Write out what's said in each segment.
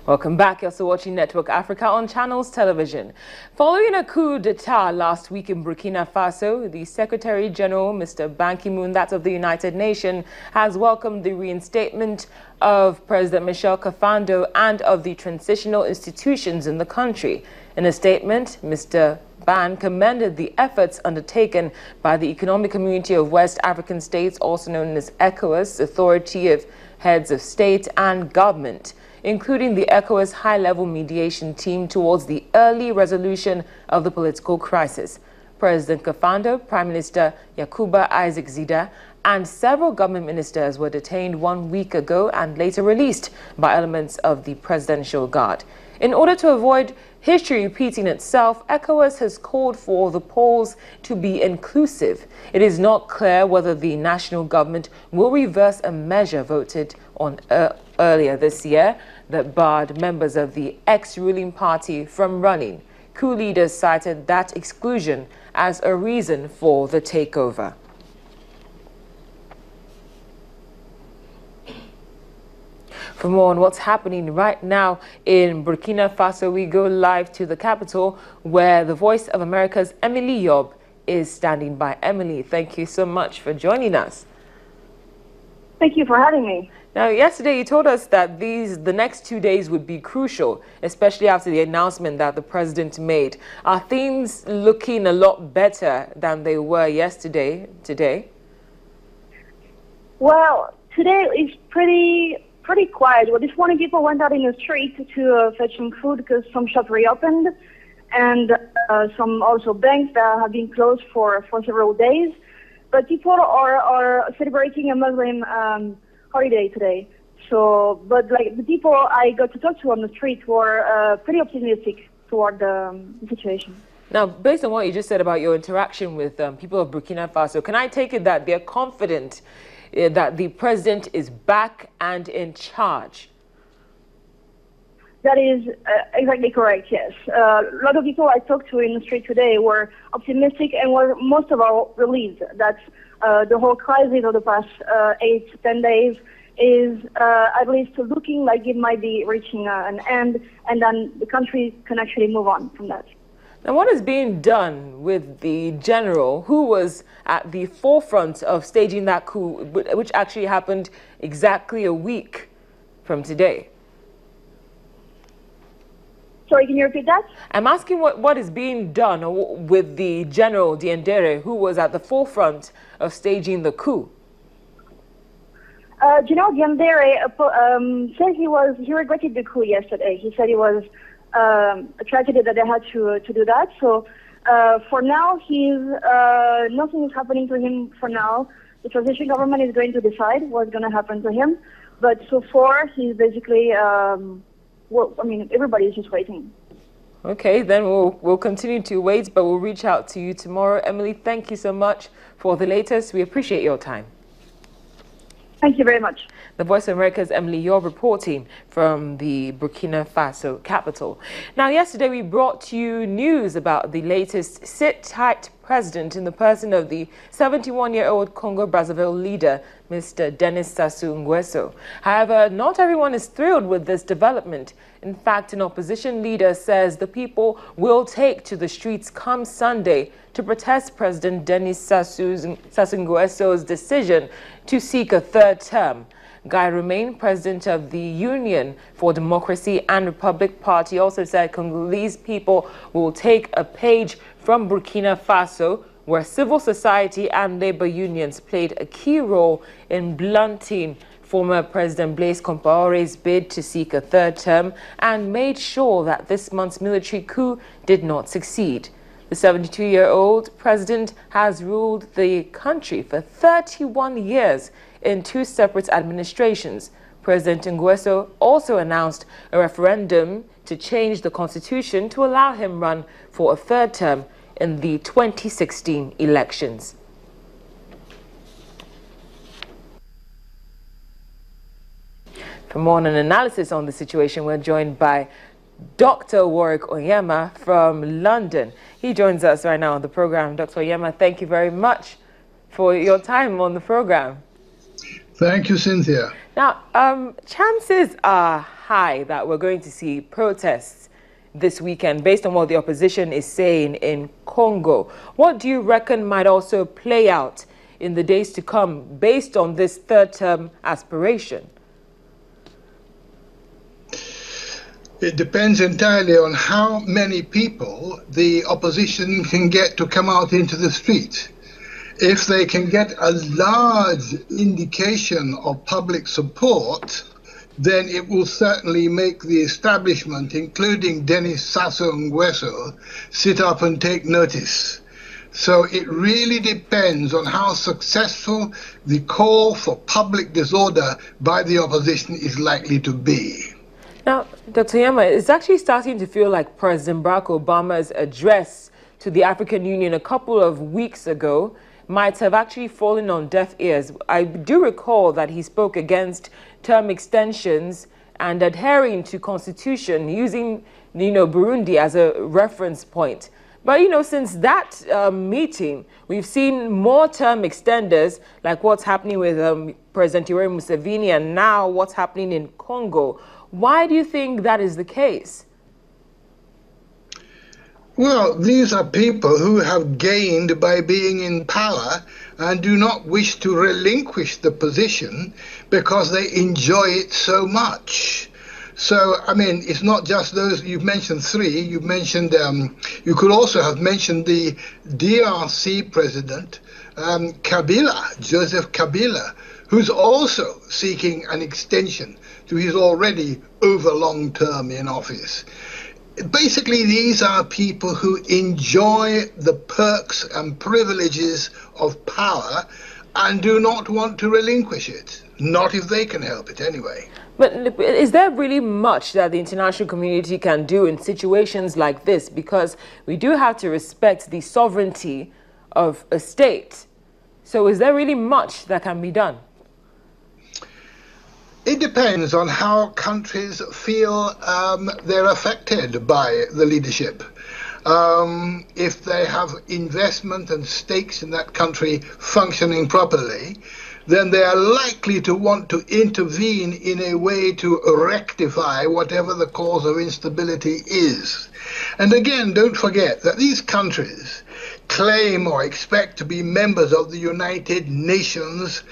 Welcome back. You're also watching Network Africa on Channels Television. Following a coup d'etat last week in Burkina Faso, the Secretary General, Mr. Ban Ki-moon, that of the United Nations, has welcomed the reinstatement of President Michel Kafando and of the transitional institutions in the country. In a statement, Mr. Ban commended the efforts undertaken by the Economic Community of West African States, also known as ECOWAS, Authority of Heads of State and Government, including the ECOWAS high-level mediation team towards the early resolution of the political crisis. President Kafando, Prime Minister Yakuba Isaac Zida, and several government ministers were detained 1 week ago and later released by elements of the Presidential Guard. In order to avoid history repeating itself, ECOWAS has called for the polls to be inclusive. It is not clear whether the national government will reverse a measure voted on earlier this year that barred members of the ex-ruling party from running. Coup leaders cited that exclusion as a reason for the takeover. For more on what's happening right now in Burkina Faso, we go live to the capital where the Voice of America's Emily Yob is standing by. Emily, thank you so much for joining us. Thank you for having me. Now, yesterday you told us that the next 2 days would be crucial, especially after the announcement that the president made. Are things looking a lot better than they were yesterday, today? Well, today is pretty quiet. Well, this morning people went out in the street to fetch some food because some shops reopened, and some also banks that have been closed for several days. But people are celebrating a Muslim holiday today. So, but like the people I got to talk to on the street were pretty optimistic toward the situation. Now, based on what you just said about your interaction with people of Burkina Faso, can I take it that they're confident that the president is back and in charge? That is exactly correct, yes. A lot of people I talked to in the street today were optimistic and were most of all relieved that the whole crisis of the past 8 to 10 days is at least looking like it might be reaching an end, and then the country can actually move on from that. Now, what is being done with the general who was at the forefront of staging that coup, which actually happened exactly a week from today? Sorry, can you repeat that? I'm asking what is being done with the general Diendere who was at the forefront of staging the coup. General Diendere said he regretted the coup yesterday. He said it was a tragedy that they had to do that. So for now, nothing is happening to him for now. The transition government is going to decide what's going to happen to him. But so far, he's basically, well, I mean, everybody is just waiting. Okay, then we'll continue to wait, but we'll reach out to you tomorrow. Emily, thank you so much for the latest. We appreciate your time. Thank you very much. The Voice of America's Emily Yob reporting from the Burkina Faso capital. Now, yesterday we brought you news about the latest sit-tight president in the person of the 71-year-old Congo-Brazzaville leader, Mr. Denis Sassou Nguesso. However, not everyone is thrilled with this development. In fact, an opposition leader says the people will take to the streets come Sunday to protest President Denis Sassou Nguesso's decision to seek a third term. Guy Romain, president of the Union for Democracy and Republic Party, also said Congolese people will take a page from Burkina Faso, where civil society and labor unions played a key role in blunting former President Blaise Compaore's bid to seek a third term and made sure that this month's military coup did not succeed. The 72-year-old president has ruled the country for 31 years in 2 separate administrations. President Nguesso also announced a referendum to change the constitution to allow him run for a third term in the 2016 elections. For more on an analysis on the situation, we're joined by Dr. Warwick Onyema from London. He joins us right now on the program. Dr. Onyema, thank you very much for your time on the program. Thank you, Cynthia. Now, chances are high that we're going to see protests this weekend based on what the opposition is saying in Congo. What do you reckon might also play out in the days to come based on this third-term aspiration? It depends entirely on how many people the opposition can get to come out into the street. If they can get a large indication of public support, then it will certainly make the establishment, including Denis Sassou Nguesso, sit up and take notice. So it really depends on how successful the call for public disorder by the opposition is likely to be. Now, Dr. Yama, it's actually starting to feel like President Barack Obama's address to the African Union a couple of weeks ago might have actually fallen on deaf ears. I do recall that he spoke against term extensions and adhering to constitution, using, Burundi as a reference point. But, since that meeting, we've seen more term extenders, like what's happening with President Yoweri Museveni and now what's happening in Congo. Why do you think that is the case? Well, these are people who have gained by being in power and do not wish to relinquish the position because they enjoy it so much. So, it's not just those. You've mentioned three. You've mentioned, you could also have mentioned the DRC president, Kabila, Joseph Kabila, who's also seeking an extension to his already over long term in office. Basically, these are people who enjoy the perks and privileges of power and do not want to relinquish it. Not if they can help it, anyway. But is there really much that the international community can do in situations like this? Because we do have to respect the sovereignty of a state. So is there really much that can be done? It depends on how countries feel they're affected by the leadership. If they have investment and stakes in that country functioning properly, then they are likely to want to intervene in a way to rectify whatever the cause of instability is. And again, don't forget that these countries claim or expect to be members of the United Nations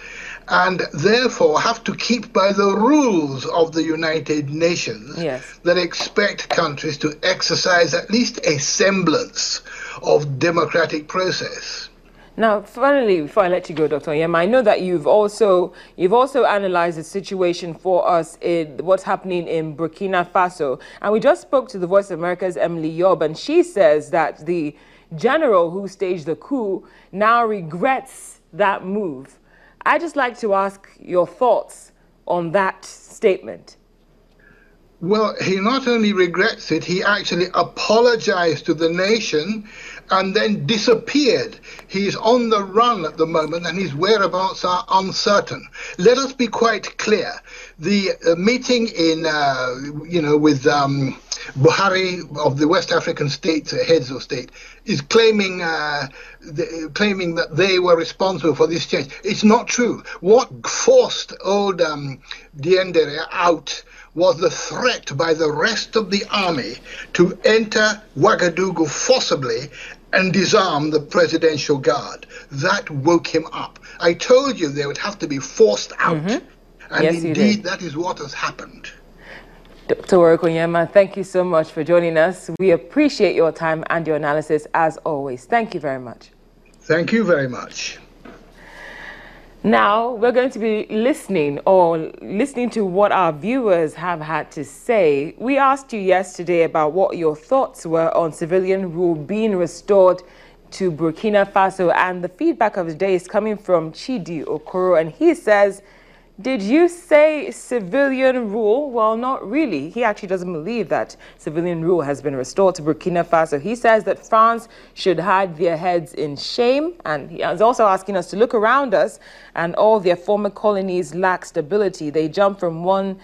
and therefore have to keep by the rules of the United Nations that expect countries to exercise at least a semblance of democratic process. Now, finally, before I let you go, Dr. Yema, I know that you've also analyzed the situation for us in what's happening in Burkina Faso. And we just spoke to the Voice of America's Emily Yob, and she says that the general who staged the coup now regrets that move. I'd just like to ask your thoughts on that statement. Well, he not only regrets it, he actually apologized to the nation and then disappeared. He's on the run at the moment and his whereabouts are uncertain. Let us be quite clear. The meeting in, with Buhari of the West African states, heads of state, is claiming that they were responsible for this change. It's not true. What forced old Diendere out was the threat by the rest of the army to enter Ouagadougou forcibly and disarm the presidential guard. That woke him up. I told you they would have to be forced out. And yes, indeed, that is what has happened. Dr. Onyema, thank you so much for joining us. We appreciate your time and your analysis as always. Thank you very much. Thank you very much. Now, we're going to be listening to what our viewers have had to say. We asked you yesterday about what your thoughts were on civilian rule being restored to Burkina Faso, and the feedback of the day is coming from Chidi Okoro, and he says, did you say civilian rule? Well, not really. He actually doesn't believe that civilian rule has been restored to Burkina Faso. He says that France should hide their heads in shame. And he is also asking us to look around us, and all their former colonies lack stability. They jump from one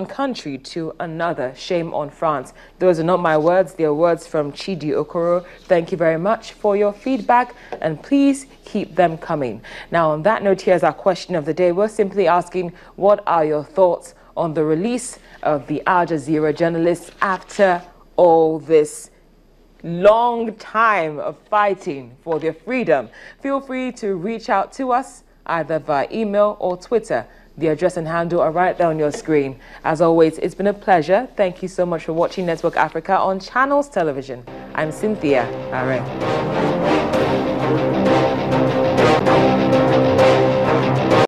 country to another. Shame on France. Those are not my words. They are words from Chidi Okoro. Thank you very much for your feedback, and please keep them coming. Now, on that note, here's our question of the day. We're simply asking, what are your thoughts on the release of the Al-Jazeera journalists after all this long time of fighting for their freedom. Feel free to reach out to us either via email or Twitter. The address and handle are right there on your screen. As always, it's been a pleasure. Thank you so much for watching Network Africa on Channels Television. I'm Cynthia Are.